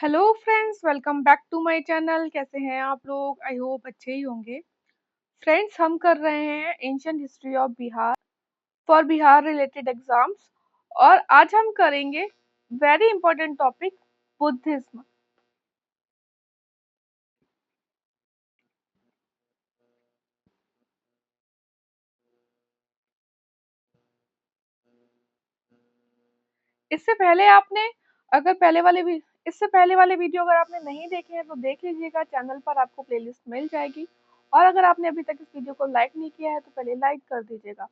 Hello friends, welcome back to my channel. कैसे हैं आप लोग? आई होप अच्छे ही होंगे। फ्रेंड्स, हम कर रहे हैं ancient history of Bihar for Bihar related exams और आज हम करेंगे वेरी इंपॉर्टेंट टॉपिक, बुद्धिज्म। इससे पहले आपने अगर पहले वाले भी इससे पहले वाले वीडियो अगर आपने नहीं देखे हैं तो देख लीजिएगा, चैनल पर आपको प्लेलिस्ट मिल जाएगी। और अगर आपने अभी तक इस वीडियो को लाइक नहीं किया है तो पहले लाइक कर दीजिएगा।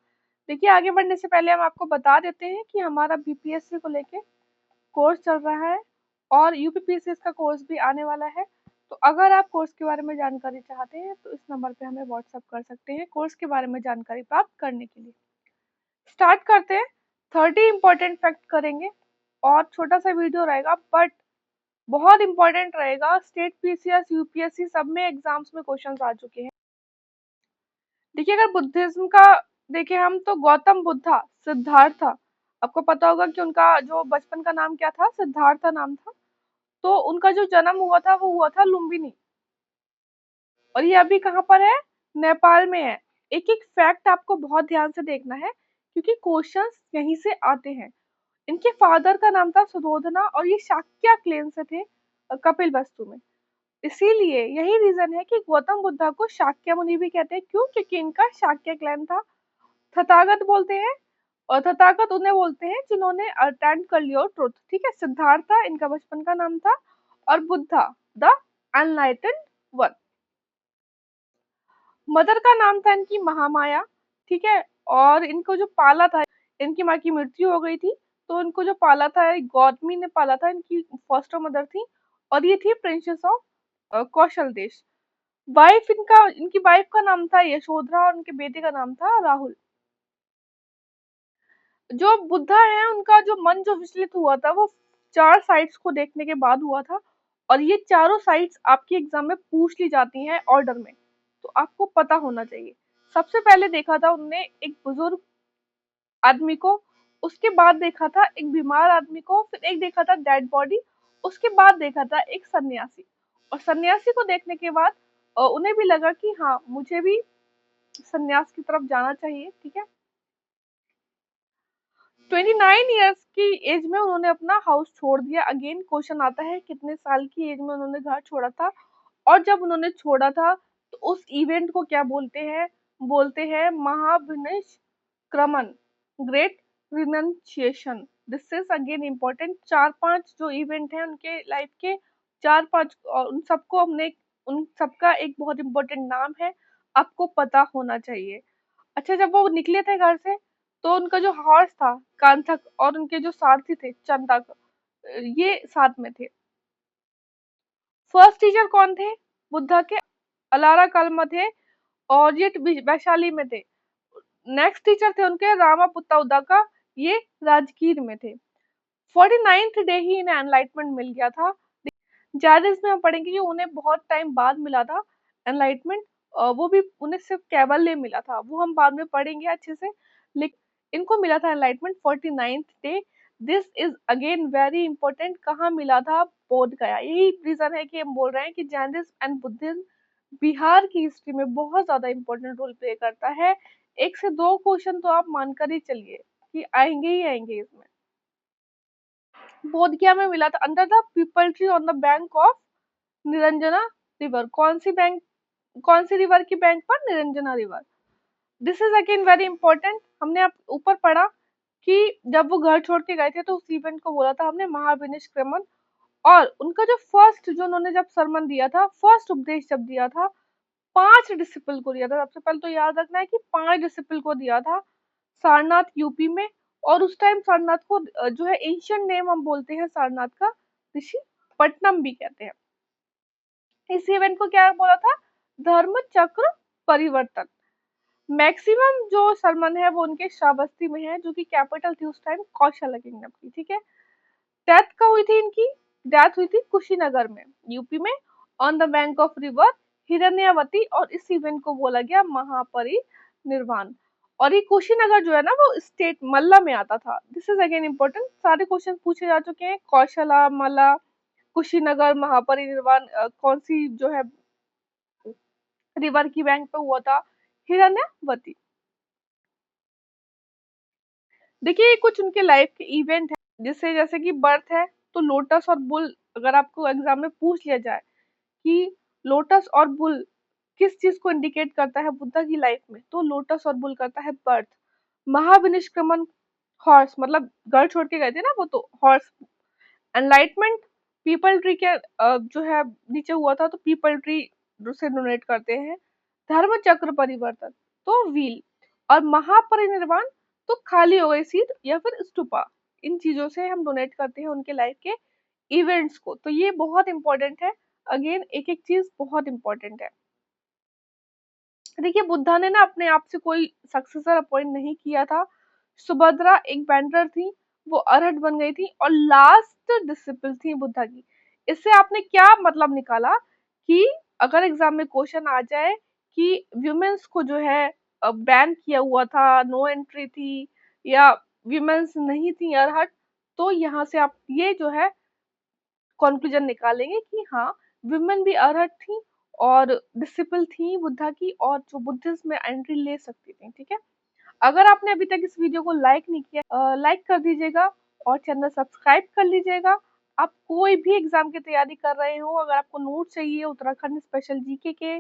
देखिए, आगे बढ़ने से पहले हम आपको बता देते हैं कि हमारा बीपीएससी को लेके कोर्स चल रहा है और यूपीपीएससी का कोर्स भी आने वाला है। तो अगर आप कोर्स के बारे में जानकारी चाहते हैं तो इस नंबर पे हमें व्हाट्सअप कर सकते हैं कोर्स के बारे में जानकारी प्राप्त करने के लिए। स्टार्ट करते हैं। 30 इंपॉर्टेंट फैक्ट करेंगे और छोटा सा वीडियो रहेगा बट बहुत इंपॉर्टेंट रहेगा। स्टेट पीसीएस यूपीएससी सब में एग्जाम्स में क्वेश्चंस आ चुके हैं। देखिए, अगर बुद्धिज्म का देखिए हम तो गौतम बुद्धा सिद्धार्थ, आपको पता होगा कि उनका जो बचपन का नाम क्या था, सिद्धार्थ नाम था। तो उनका जो जन्म हुआ था वो हुआ था लुम्बिनी और ये अभी कहाँ पर है? नेपाल में है। एक एक फैक्ट आपको बहुत ध्यान से देखना है क्योंकि क्वेश्चंस यहीं से आते हैं। इनके फादर का नाम था सुधोधना और ये शाक्य क्लेन से थे, कपिल वस्तु में। इसीलिए यही रीजन है कि गौतम बुद्धा को शाक्य मुनि भी कहते हैं। क्यों? क्योंकि इनका शाक्य क्लैन था। तथागत बोलते हैं और तथागत उन्हें बोलते हैं जिन्होंने अटेंड कर लिया ट्रुथ। ठीक है, सिद्धार्थ इनका बचपन का नाम था और बुद्धा द अनलाइटेंड वन। मदर का नाम था इनकी महामाया। ठीक है, और इनको जो पाला था, इनकी माँ की मृत्यु हो गई थी तो इनको जो पाला था गौतमी ने पाला था। इनकी फॉस्टर मदर थी और ये थी प्रिंसेस ऑफ कौशल देश। वाइफ इनकी वाइफ का नाम था यशोधरा और उनके बेटे का नाम था राहुल। जो बुद्धा है उनका जो मन जो विचलित हुआ था वो 4 साइट्स को देखने के बाद हुआ था और ये चारों साइट्स आपकी एग्जाम में पूछ ली जाती हैं ऑर्डर में, तो आपको पता होना चाहिए। सबसे पहले देखा था उनने एक बुजुर्ग आदमी को, उसके बाद देखा था एक बीमार आदमी को, फिर एक देखा था डेड बॉडी, उसके बाद देखा था एक सन्यासी। और सन्यासी को देखने के बाद उन्हें भी लगा कि हाँ, मुझे भी सन्यास की तरफ जाना चाहिए। ठीक है, 29 ईयर्स की एज में उन्होंने अपना हाउस छोड़ दिया। अगेन क्वेश्चन आता है कितने साल की एज में उन्होंने घर छोड़ा था और जब उन्होंने छोड़ा था तो उस इवेंट को क्या बोलते हैं? बोलते हैं महाविनिष्क्रमण, great renunciation. This is again important. 4-5 जो इवेंट है उनके लाइफ के, 4-5 और उन सबको हमने, उन सबका एक बहुत इम्पोर्टेंट नाम है, आपको पता होना चाहिए। अच्छा, जब वो निकले थे घर से तो उनका जो हॉर्स था कांथक और उनके जो सारथी थे चंदक, ये साथ में थे। फर्स्ट टीचर कौन थे बुद्धा के? अलारा कल्म थे और ये वैशाली में थे। नेक्स्ट टीचर थे उनके रामापुत्ता उदाका, ये राजगीर में थे। 49th डे ही इन्हें एनलाइटमेंट मिल गया था। ज्यादा इसमें हम पढ़ेंगे कि उन्हें बहुत टाइम बाद मिला था एनलाइटमेंट, वो भी उन्हें सिर्फ कैवल्य मिला था, वो हम बाद में पढ़ेंगे अच्छे से। लेकिन इनको मिला था enlightenment 49th day. This is again very important. कहाँ मिला था? बोध गया। यही रीजन है कि हम बोल रहे हैं कि जैनिज्म एंड बुद्धिज्म बिहार की हिस्ट्री में बहुत ज्यादा इंपॉर्टेंट रोल प्ले करता है। 1 से 2 क्वेश्चन तो आप मानकर ही चलिए कि आएंगे ही आएंगे इसमें। बोध गया में मिला था under the people tree on the bank of Niranjana river. कौन सी रिवर की बैंक पर? Niranjana river. This is again very important. हमने आप ऊपर पढ़ा कि जब वो घर छोड़ के गए थे तो उस इवेंट को बोला था हमने महाविनिष्क्रमण। और उनका जो फर्स्ट, जो उन्होंने जब सरमन दिया था, फर्स्ट उपदेश जब दिया था, 5 डिसिपल को दिया था। सबसे पहले तो याद रखना है कि 5 डिसिपल को दिया था सारनाथ यूपी में। और उस टाइम सारनाथ को जो है एंशियंट नेम हम बोलते हैं सारनाथ का, ऋषि पट्टनम भी कहते हैं। इस इवेंट को क्या बोला था? धर्म चक्र परिवर्तन। मैक्सिमम जो सरमन है वो उनके श्रावस्ती में है, जो कि कैपिटल थी उस टाइम कौशल किंगडम की। ठीक है, डेथ कब हुई थी इनकी? डेथ हुई थी कुशीनगर में, यूपी में, on the bank of river Hiranyavati. और इस इवेंट को बोला गया महापरिनिर्वाण। और ये कुशीनगर जो है ना वो स्टेट मल्ला में आता था। This is again important. सारे क्वेश्चन पूछे जा चुके हैं, कौशला, मल्ला, कुशीनगर महापरिनिर्वाण कौन सी जो है रिवर की बैंक पे हुआ था? हिरण्यवती। देखिए ये कुछ उनके लाइफ के इवेंट है, जिससे जैसे कि बर्थ है तो लोटस और बुल, अगर आपको एग्जाम में पूछ लिया जाए कि लोटस और बुल किस चीज को इंडिकेट करता है बुद्धा की लाइफ में, तो लोटस और बुल करता है बर्थ। महाविनिष्क्रमण हॉर्स, मतलब घर छोड़ के गए थे ना वो, तो हॉर्स। एनलाइटमेंट पीपल ट्री के जो है नीचे हुआ था, तो पीपल ट्री से डोनेट करते हैं। धर्म चक्र परिवर्तन तो व्हील, और महापरिनिर्वाण तो खाली हो गई सीट या फिर स्तूपा। इन चीजों से हम डोनेट करते हैं उनके लाइफ के इवेंट्स को, तो ये बहुत इंपॉर्टेंट है। अगेन एक एक चीज बहुत इंपॉर्टेंट है। देखिए बुद्धा ने ना अपने आप से कोई सक्सेसर अपॉइंट नहीं किया था। सुभद्रा एक वेंडर थी, वो अरहट बन गई थी और लास्ट डिसिपल थी बुद्धा की। इससे आपने क्या मतलब निकाला कि अगर एग्जाम में क्वेश्चन आ जाए कि वुमेन्स को जो है बैन किया हुआ था, नो एंट्री थी, या वुमेन्स नहीं थी अरहट, तो यहाँ से आप ये जो है कंक्लूजन निकालेंगे कि हाँ वुमेन भी अरहट थी और डिसिपल थी बुद्धा की, और जो बुद्धिज्म में एंट्री ले सकती थी। ठीक है, अगर आपने अभी तक इस वीडियो को लाइक नहीं किया, लाइक कर दीजिएगा और चैनल सब्सक्राइब कर लीजिएगा। आप कोई भी एग्जाम की तैयारी कर रहे हो, अगर आपको नोट चाहिए उत्तराखंड स्पेशल जीके के,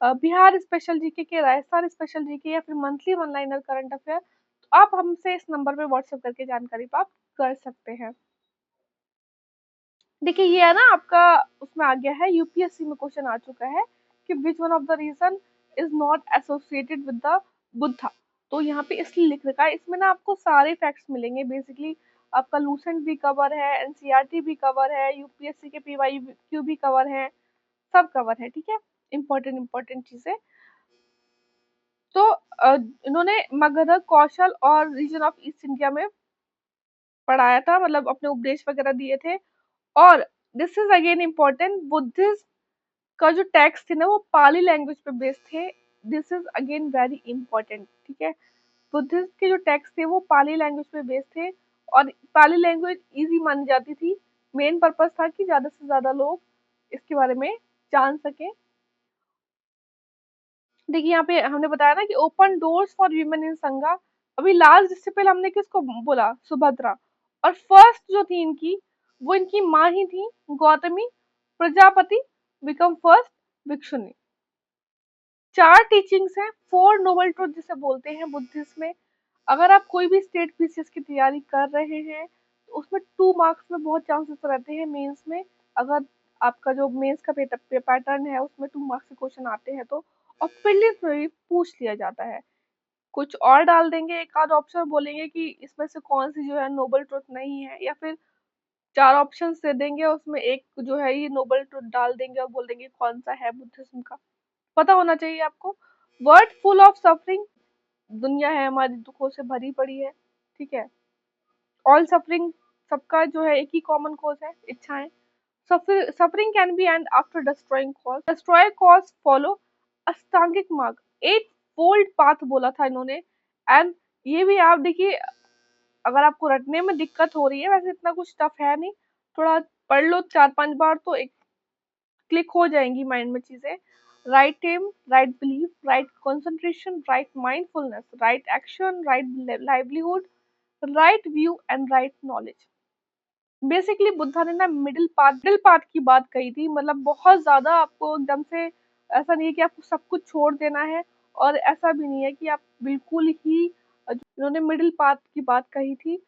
बिहार स्पेशल जीके के, राजस्थान स्पेशल जीके, या फिर monthly one liner current affair, तो आप हमसे इस नंबर पे व्हाट्सएप करके जानकारी प्राप्त कर सकते हैं। देखिए ये है ना आपका, उसमें आ गया है यूपीएससी में क्वेश्चन आ चुका है कि which one of the reason is not associated with the Buddha. तो यहाँ पे इसलिए लिख रखा है, इसमें ना आपको सारे फैक्ट्स मिलेंगे बेसिकली। आपका लूसेंट भी कवर है, एनसीईआरटी भी कवर है, यूपीएससी के पीवाई क्यू भी कवर है, सब कवर है। ठीक है, इंपॉर्टेंट इंपॉर्टेंट चीजें। तो इन्होंने मगध, कौशल और रीजन ऑफ ईस्ट इंडिया में पढ़ाया था, मतलब अपने उपदेश वगैरह दिए थे। और this is again important, Buddhism का जो टेक्स्ट थे ना वो पाली लैंग्वेज पे बेस्ड थे। This is again very important. ठीक है, बुद्धिज्म के जो टेक्स्ट थे वो पाली लैंग्वेज पे बेस्ड थे, और पाली लैंग्वेज इजी मानी जाती थी। मेन पर्पस था कि ज्यादा से ज्यादा लोग इसके बारे में जान सके। देखिए यहाँ पे हमने बताया ना कि ओपन डोर्स फॉर वीमेन इन संघा। अभी लास्ट डिसिपल हमने किसको बोला? सुभद्रा। और फर्स्ट जो थी इनकी, वो इनकी माँ ही थी, गौतमी प्रजापति बिकम फर्स्ट भिक्षुनी। चार टीचिंग्स हैं, फोर नोबल ट्रुथ जिसे बोलते हैं बुद्धिज्म में। अगर आप कोई भी स्टेट पीसीएस की तैयारी कर रहे हैं तो उसमें 2 मार्क्स में बहुत चांसेस रहते हैं मेंस में। अगर आपका जो मेंस का पैटर्न है उसमें 2 मार्क्स के क्वेश्चन आते हैं तो, और प्रीलिम्स में भी पूछ लिया जाता है। कुछ और डाल देंगे, एक आध ऑप्शन बोलेंगे कि इसमें से कौन सी जो है नोबल ट्रुथ नहीं है, या फिर चार ऑप्शंस दे देंगे, उसमें एक जो है ये नोबल ट्रुथ डाल देंगे और बोल देंगे कौन सा है बुद्धिज्म का। पता होना चाहिए आपको। वर्ड फुल ऑफ सफरिंग, दुनिया है हमारी दुखों से भरी पड़ी है। ठीक है, ऑल सफरिंग, सबका जो है एक ही कॉमन कॉज है, इच्छाएं। Suffering can be end after destroying cause, destroy cause follow अष्टांगिक मार्ग, 8 फोल्ड पाथ बोला था इन्होंने। एंड ये भी आप देखिए, अगर आपको रटने में दिक्कत हो रही है, वैसे इतना कुछ टफ है नहीं, थोड़ा पढ़ लो 4-5 बार तो एक क्लिक हो जाएंगी माइंड में चीजें। Right aim, right belief, right concentration, right mindfulness, right action, right livelihood, right view and right knowledge. Basically Buddha ने ना मिडिल पाथ की बात कही थी, मतलब बहुत ज्यादा आपको एकदम से ऐसा नहीं है कि आपको सब कुछ छोड़ देना है, और ऐसा भी नहीं है कि आप बिल्कुल ही, इन्होंने मिडिल पाथ की बात कही थी।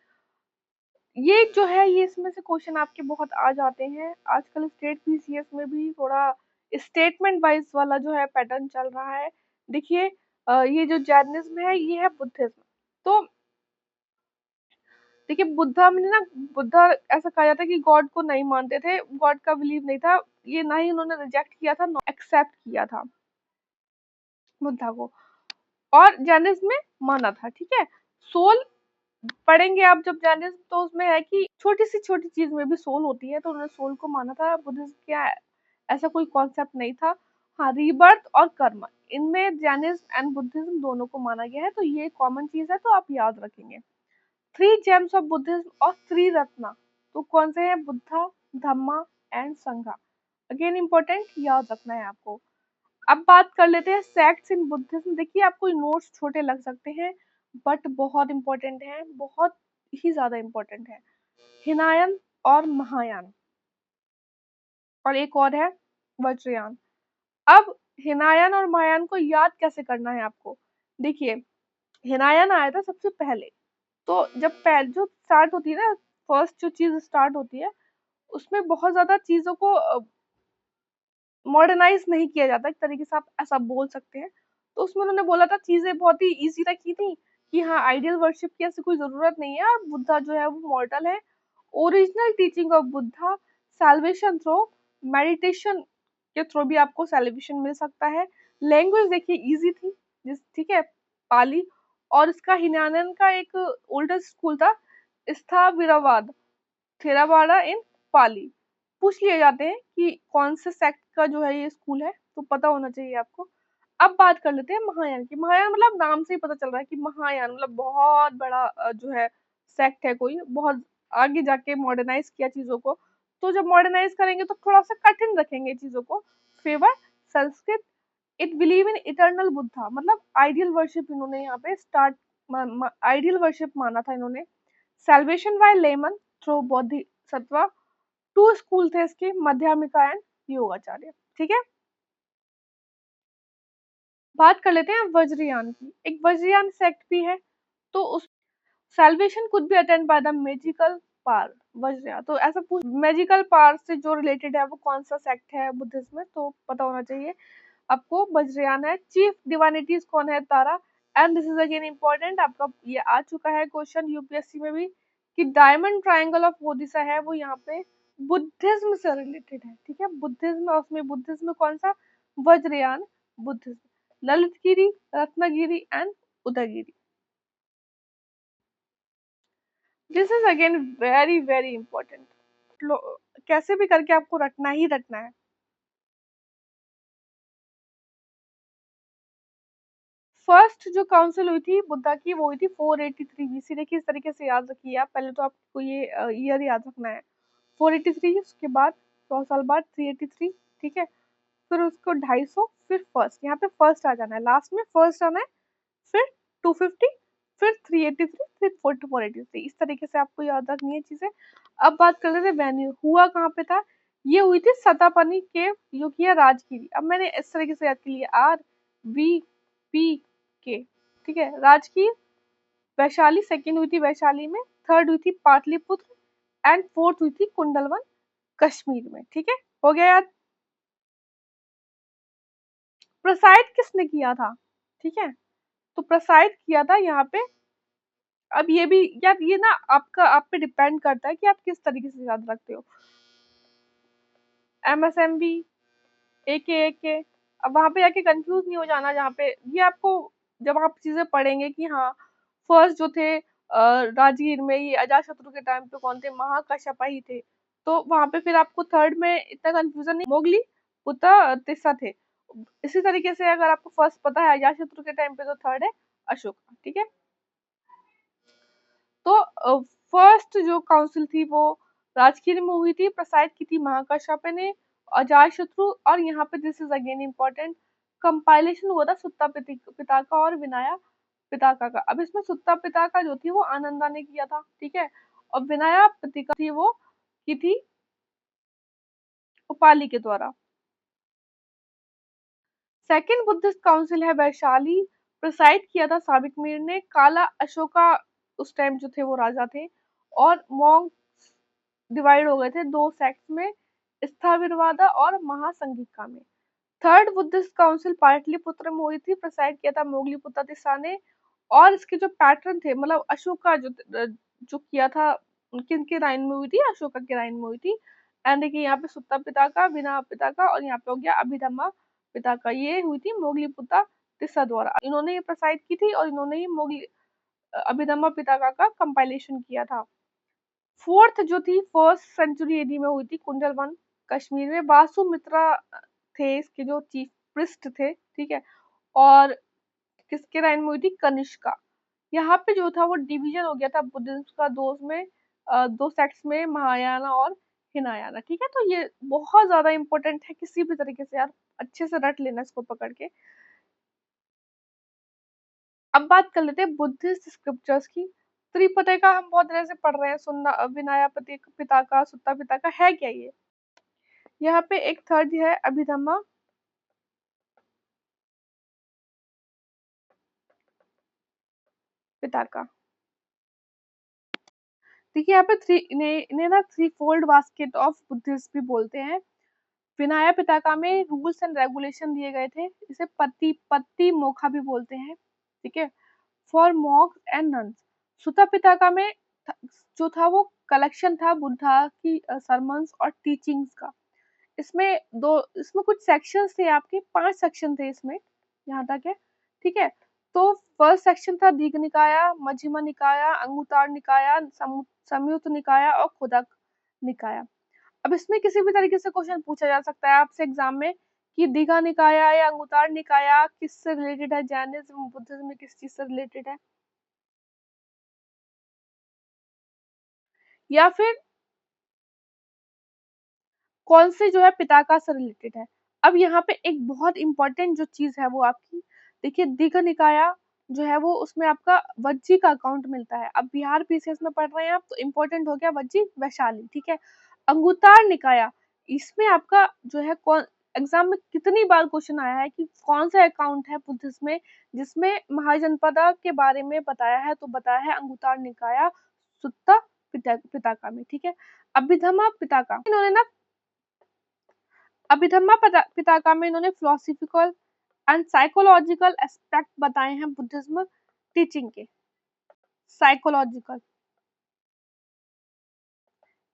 ये जो है ये इसमें से क्वेश्चन आपके बहुत आ जाते हैं आजकल, स्टेट पीसीएस में भी थोड़ा स्टेटमेंट वाइज वाला जो है पैटर्न चल रहा है। देखिए ये जो जैनिज्म है ये है बुद्धिज्म। तो देखिए बुद्धा में ना, बुद्धा ऐसा कहा जाता है कि गॉड को नहीं मानते थे, गॉड का बिलीव नहीं था, ये ना ही उन्होंने रिजेक्ट किया था, एक्सेप्ट किया था बुद्धा को, और जैनिज्म में माना था। ठीक है, सोल पढ़ेंगे आप जब जैनिज्म, तो उसमें है कि छोटी चीज में भी सोल होती है, तो उन्होंने सोल को माना था। बुद्धिज्म क्या ऐसा कोई कॉन्सेप्ट नहीं था। हाँ, रीबर्थ और कर्म, इनमें जैनिज्म एंड बुद्धिज्म दोनों को माना गया है, तो ये कॉमन चीज है, तो आप याद रखेंगे। 3 जेम्स ऑफ बुद्धिज्म और 3 रत्ना, तो कौन से हैं? बुद्धा, धम्मा एंड संघा। अगेन इंपॉर्टेंट, याद रखना है आपको। अब बात कर लेते हैं सेक्ट्स इन बुद्धिज्म। देखिए आपको नोट्स छोटे लग सकते हैं बट बहुत इंपॉर्टेंट है, बहुत ही ज्यादा इंपॉर्टेंट है। हिनायन और महायान, और एक और है वज्रयान। अब हिनायन और महायान को याद कैसे करना है आपको? देखिए हिनायन आया था सबसे पहले, तो जब पहले जो स्टार्ट होती है ना, फर्स्ट जो चीज स्टार्ट होती है उसमें बहुत ज्यादा चीजों को मॉडर्नाइज नहीं किया जाता, एक तरीके से आप ऐसा बोल सकते हैं। तो उसमें उन्होंने बोला था चीजें बहुत ही इजी रखी थी कि हाँ आइडियल वर्शिप की ऐसी कोई जरूरत नहीं है, और बुद्धा जो है वो मॉर्टल है। Original teaching of Buddha, salvation through meditation के थ्रू भी आपको सैल्वेशन मिल सकता है। लैंग्वेज देखिए इजी थी, जिस ठीक है पाली, और इसका हिनानन का एक ओल्डर स्कूल था स्थाविरवाद थेरावाड़ा इन पाली। पूछ लिए जाते हैं कि कौन से सेक्ट का जो है ये स्कूल है, तो पता होना चाहिए आपको। अब बात कर लेते हैं महायान की। महायान मतलब नाम से ही पता चल रहा है कि महायान मतलब बहुत बड़ा जो है सेक्ट है, कोई बहुत आगे जाके मॉडर्नाइज किया चीजों को। तो जब मॉडर्नाइज करेंगे तो थोड़ा सा कठिन रखेंगे चीजों को। Favour Sanskrit, it believe in eternal Buddha, मतलब आइडियल वर्शिप इन्होंने यहाँ पे स्टार्ट, आइडियल वर्शिप माना था इन्होंने। Salvation by layman through Bodhisattva. Two school थे इसके, मध्यमिका एंड योगाचार्य। ठीक है, बात कर लेते हैं वज्रयान की। एक वज्रयान सेक्ट भी है, तो उस salvation could be attend by the magical power. Vajrayana तो ऐसा पूछ, मैजिकल पावर से जो रिलेटेड है वो कौन सा सेक्ट है बुद्धिज्म में, तो पता होना चाहिए आपको। वज्रयान है। चीफ डिवाइनिटीज कौन है? Tara. And this is again important, आपका ये आ चुका है क्वेश्चन यूपीएससी में भी, कि डायमंड ट्रायंगल ऑफ ओडिशा है वो यहाँ पे बुद्धिज्म से रिलेटेड है। ठीक है, बुद्धिज्म, और उसमें बुद्धिज्म कौन सा? Vajrayana Buddhism. Lalitgiri, Ratnagiri and Udayagiri. This is again very very important, कैसे भी करके आपको रटना ही रटना है। फर्स्ट जो काउंसिल हुई थी बुद्धा की वो हुई थी 483 बीसी। देखिए इस तरीके से याद रखिए आप, पहले तो आपको ये ईयर याद रखना है। 483, उसके बाद 100 साल बाद 383। ठीक है, फिर उसको 250, फिर फर्स्ट, यहाँ पे फर्स्ट आ जाना है, लास्ट में फर्स्ट आना है, फिर 250, फिर 383, फिर 483। इस तरीके से आपको याद रखनी है चीजें। अब बात कर लेते हैं वेन्यू, हुआ कहाँ पे था? ये हुई थी सतापनी के, जो कि है राजगिरी। अब मैंने इस तरीके से याद की, आर बी पी के। ठीक है, राजगीर। वैशाली सेकंड हुई थी वैशाली में, थर्ड हुई थी पाटलिपुत्र, एंड फोर्थ हुई थी कुंडलवन कश्मीर में। ठीक है, हो गया याद। प्रोसाइड किसने किया था? ठीक है, तो प्रोसाइड किया था यहाँ पे। अब ये भी यार, ये ना आपका आप पे डिपेंड करता है कि आप किस तरीके से याद रखते हो। एमएसएमबी, एके। अब वहां पे जाके कंफ्यूज नहीं हो जाना, जहाँ पे ये आपको जब आप चीजें पढ़ेंगे कि हाँ फर्स्ट जो थे राजगीर में, ये अजातशत्रु के टाइम पे कौन थे? महाकश्यप ही थे। तो वहां पे फिर आपको थर्ड में इतना कंफ्यूजन नहीं, मोगली पुत्र तिस्सा थे। इसी तरीके से अगर आपको फर्स्ट पता है अजातशत्रु के टाइम पे, तो थर्ड है अशोक। ठीक है, तो फर्स्ट जो काउंसिल थी वो राजगीर में हुई थी, प्रेसाइड की थी महाकश्यप ने, अजातशत्रु। और यहाँ पे this is again important, compilation हुआ था सुत्ता पिता का और विनाया पिताका का। अब इसमें सुत्ता पिता का जो थी वो आनंदा ने किया था। ठीक है, और विनाया पितिका थी वो की थी उपाली के द्वारा। सेकेंड बुद्धिस्ट काउंसिल है वैशाली, प्रिसाइड किया था साबिक मीर ने। काला अशोका उस टाइम जो थे वो राजा थे, और मॉन्क डिवाइड हो गए थे दो सेक्ट्स में, स्थाविरवादा और महासंघिका में। थर्ड बुद्धिस्ट काउंसिल पाटलिपुत्र में हुई थी, प्रिसाइड किया था मोगलीपुत्र तिस्सा ने। और इसके जो पैटर्न थे, मतलब अशोका जो किया था, किनके राइन में हुई थी? अशोका के राइन में हुई थी। एंड देखिए यहाँ पे सुत्ता पिता का, विना पिता का, और यहाँ पे हो गया अभिधम्मा पिता का। ये हुई थी मोगलीपुत्र तिस्सा द्वारा, इन्होंने ये प्रिसाइड की थी, और इन्होंने ही मोगली अभिधम्मा पिताका का कंपाइलेशन किया था। फोर्थ जो थी फर्स्ट सेंचुरी एडी में हुई थी, कुंडलवन कश्मीर में। वासुमित्रा थे इसके जो चीफ प्रिस्ट थे। ठीक है, और किसके राइन में हुई थी? कनिष्का। यहाँ पे जो था वो डिवीजन हो गया था बुद्धिज्म का, दो में दो सेक्ट्स में, महायाना और हिनायाना। ठीक है, तो ये बहुत ज्यादा इंपॉर्टेंट है, किसी भी तरीके से यार अच्छे से रट लेना इसको पकड़ के। अब बात कर लेते हैं बुद्धिस्ट स्क्रिप्चर्स की। त्रिपिटका हम बहुत तरह से पढ़ रहे हैं, सुनना विनय पिटका, सुत्ता पिटका, है क्या ये? यहाँ पे एक थर्ड है अभिधम्मा पिटका। देखिए यहाँ पे इन्हें ना three fold basket of Buddhist भी बोलते हैं। विनय पिटका में रूल्स एंड रेगुलेशन दिए गए थे, इसे पति पत्ती मोखा भी बोलते हैं। ठीक है, फॉर मॉन्क्स एंड नन्स। सुत्ता पिटका में जो था वो कलेक्शन था बुद्धा की सरमन्स और टीचिंग्स का। इसमें कुछ सेक्शंस थे, आपके 5 सेक्शन थे इसमें, यहाँ तक है। ठीक है, तो फर्स्ट सेक्शन था दीघ निकाया, मध्यमा निकाया, अंगुत्तर निकाया, संयुक्त निकाया और खुदक निकाया। अब इसमें किसी भी तरीके से क्वेश्चन पूछा जा सकता है आपसे एग्जाम में कि दीघा निकाया या अंगुत्तर निकाया किससे रिलेटेड है, जैनिज्म बुद्धिज्म में किस चीज से रिलेटेड है, या फिर कौन से जो है पिताका से रिलेटेड है। अब यहाँ पे एक बहुत इंपॉर्टेंट जो चीज है वो आपकी, देखिए दीघ निकाया जो है वो उसमें आपका वज्जी का अकाउंट मिलता है। अब बिहार पीसीएस में पढ़ रहे हैं आप तो इम्पोर्टेंट हो गया वज्जी वैशाली। ठीक है, अंगुत्तर निकाया, इसमें आपका जो है कौन, एग्जाम में कितनी बार क्वेश्चन आया है कि कौन सा अकाउंट है बुद्धिज्म में जिसमें महाजनपदा के बारे में बताया है, तो बताया है अंगुत्तर निकाया सुत्ता पिटका में। ठीक है, अभिधम्मा पिटका इन्होंने ना, अभिधम्मा पिटका में इन्होंने फिलोसफिकल एंड साइकोलॉजिकल एस्पेक्ट बताए हैं बुद्धिज्म टीचिंग के, साइकोलॉजिकल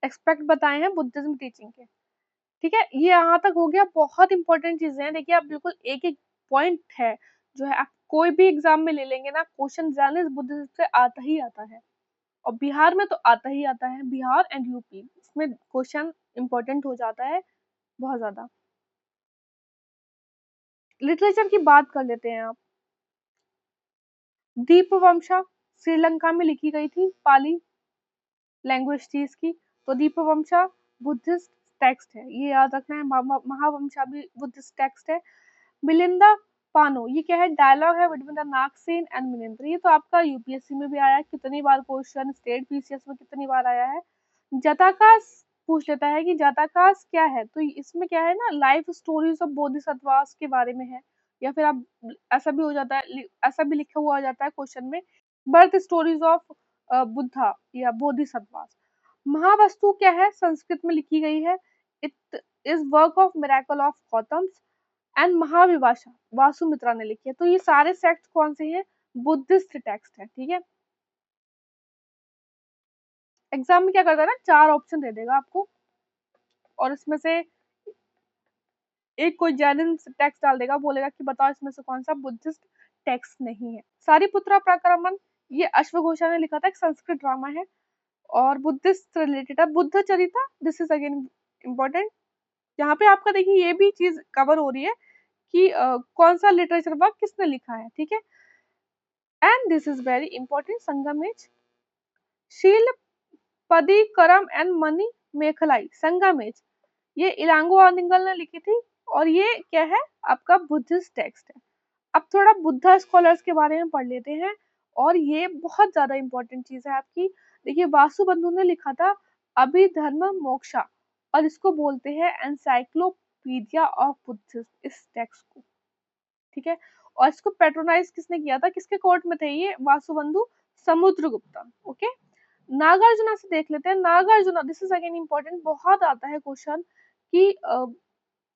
एस्पेक्ट बताए हैं बुद्धिज्म टीचिंग के। ठीक है, ये यहाँ तक हो गया, बहुत इंपॉर्टेंट चीजें हैं। देखिए आप बिल्कुल एक एक पॉइंट है जो है आप कोई भी एग्जाम में ले लेंगे ना, क्वेश्चन जर्नलिस्ट बुद्धिज्म से आता ही आता है, और बिहार में तो आता ही आता है, बिहार एंड यूपी इसमें क्वेश्चन इंपॉर्टेंट हो जाता है बहुत ज्यादा। लिटरेचर की बात कर लेते हैं आप। दीपवंशा श्रीलंका में लिखी गई थी, पाली लैंग्वेज थी इसकी। तो दीपवंशा बुद्धिस्ट टेक्स्ट है, ये याद रखना है। महावंशा भी बुद्धिस्ट टेक्स्ट है। मिलिंदा पानो, ये क्या है, डायलॉग है बिटवीन द नागसेन एंड मिलिंद्र। ये तो आपका यूपीएससी में भी आया है कितनी बार क्वेश्चन, स्टेट पीसीएस में कितनी बार आया है। जटाकास पूछ लेता है कि जटाकास क्या है, तो इसमें क्या है ना, लाइफ स्टोरीज ऑफ बोधिसत्वास के बारे में है, या फिर आप ऐसा भी हो जाता है, ऐसा भी लिखा हुआ आ जाता है क्वेश्चन में, बर्थ स्टोरीज ऑफ बुद्धा या बोधिसत्वास। महावस्तु क्या है, संस्कृत में लिखी गई है, it is work of miracle of Gautam and Mahavibhasha Vasumitra ने लिखी है। तो ये सारे सेक्ट कौन से हैं, बुद्धिस्ट टेक्स्ट है। ठीक है, एग्जाम में क्या करता है ना, 4 ऑप्शन दे देगा आपको, और इसमें से एक कोई जैनिज्म टेक्स्ट डाल देगा, बोलेगा कि बताओ इसमें से कौन सा बुद्धिस्ट टेक्स्ट नहीं है। सारिपुत्रा प्रकरणम, ये अश्वघोषा ने लिखा था, एक संस्कृत ड्रामा है और बुद्धिस्ट रिलेटेड है। Buddha Charita, this is again important. यहाँ पे आपका देखिए ये भी चीज कवर हो रही है कि कौन सा लिटरेचर वर्क किसने लिखा है। ठीक है, and this is very important, Sangamesh शील पदिकरम एंड मणि मेखलाई। संगमेश ये इलांगो आदिंगल ने लिखी थी, और ये क्या है आपका बुद्धिस्ट टेक्स्ट है। अब थोड़ा बुद्धा स्कॉलर्स के बारे में पढ़ लेते हैं, और ये बहुत ज्यादा इंपॉर्टेंट चीज है आपकी। देखिए वासुबंधु ने लिखा था अभिधर्म मोक्षा, और इसको बोलते हैं एनसाइक्लोपीडिया ऑफ बुद्धिज्म, इस टेक्स्ट को। ठीक है, और इसको पेट्रोनाइज किसने किया था, किसके कोर्ट में थे ये वासुबंधु, समुद्रगुप्ता। ओके, नागार्जुना से देख लेते हैं। Nagarjuna, this is again important, बहुत आता है क्वेश्चन कि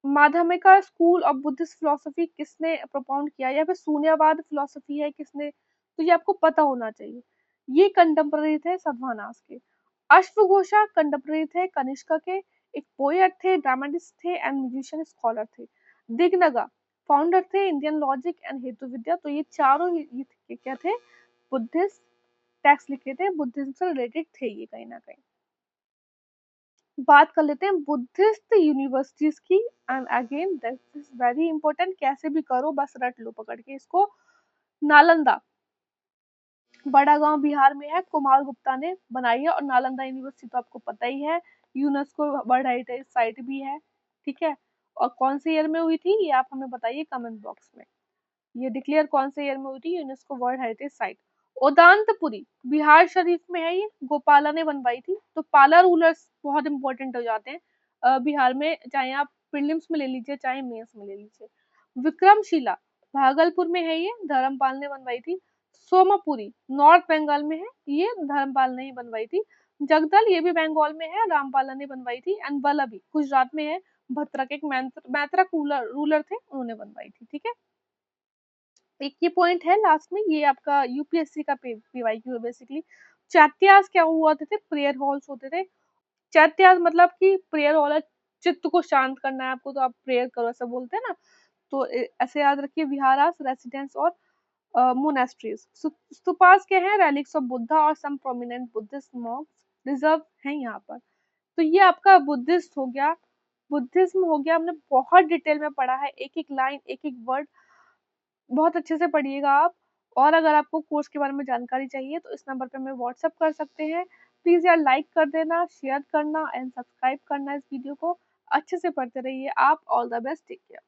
Madhyamika school of Buddhist philosophy किसने प्रोपाउंड किया, या फिर शून्यवाद फिलोसफी है किसने, तो ये आपको पता होना चाहिए। ये कंटेम्पररी थे साधवानास के। अश्वघोषा कंटेम्पररी थे कनिष्क के, एक पोएट थे, ड्रामेटिस्ट थे एंड म्यूजिशियन स्कॉलर थे। दिगनगा फाउंडर थे इंडियन लॉजिक एंड हेतु विद्या। तो ये चारों ही क्या थे, बुद्धिस्ट टेक्स्ट लिखे थे, बुद्धिज्म से रिलेटेड थे ये कहीं ना कहीं। बात कर लेते हैं बुद्धिस्ट यूनिवर्सिटीज की, and again this is very important, कैसे भी करो बस रट लो पकड़ के इसको। नालंदा बड़ा गांव बिहार में है, कुमार गुप्ता ने बनाई है, और नालंदा यूनिवर्सिटी तो आपको पता ही है, यूनेस्को वर्ल्ड हेरिटेज साइट भी है, ठीक है। और कौन से ईयर में हुई थी ये आप हमें बताइए कमेंट बॉक्स में। ये डिक्लेयर कौन से ईयर में हुई थी UNESCO world heritage site? Udantapuri Bihar Sharif में है, ये गोपाला ने बनवाई थी। तो पाला रूलर्स बहुत इंपॉर्टेंट हो जाते हैं बिहार में, चाहे आप प्रीलिम्स में ले लीजिए चाहे मेंस में ले लीजिए। विक्रमशिला भागलपुर में है, ये धर्मपाल ने बनवाई थी। सोमपुरी नॉर्थ बंगाल में है, ये धर्मपाल ने ही बनवाई थी। जगदल ये भी बंगाल में है, रामपाला ने बनवाई थी। एंड वल्लभी गुजरात में है, भत्रक एक मैत्रक रूलर रूलर थे, उन्होंने बनवाई थी, ठीक है। एक ये पॉइंट है लास्ट में, ये आपका यूपीएससी का पीवाईक्यू है बेसिकली। चैत्यास क्या हुआ थे? प्रेयर हॉल्स होते थे। चैत्यास मतलब कि प्रेयर हॉल है, चित्त को शांत करना है आपको तो आप प्रेयर करो ऐसा बोलते हैं ना। तो ऐसे याद रखिए, विहारास रेसिडेंस और मोनेस्ट्रीज। स्तूपास क्या है? रेलिक्स ऑफ बुद्धा और some prominent Buddhist monks reserve हैं यहाँ पर। तो ये आपका बुद्धिस्ट हो गया, बुद्धिज्म हो गया। हमने बहुत डिटेल में पढ़ा है, एक एक लाइन एक एक वर्ड बहुत अच्छे से पढ़िएगा आप। और अगर आपको कोर्स के बारे में जानकारी चाहिए तो इस नंबर पे हमें व्हाट्सअप कर सकते हैं। प्लीज यार लाइक कर देना, शेयर करना एंड सब्सक्राइब करना इस वीडियो को। अच्छे से पढ़ते रहिए आप। All the best, take care.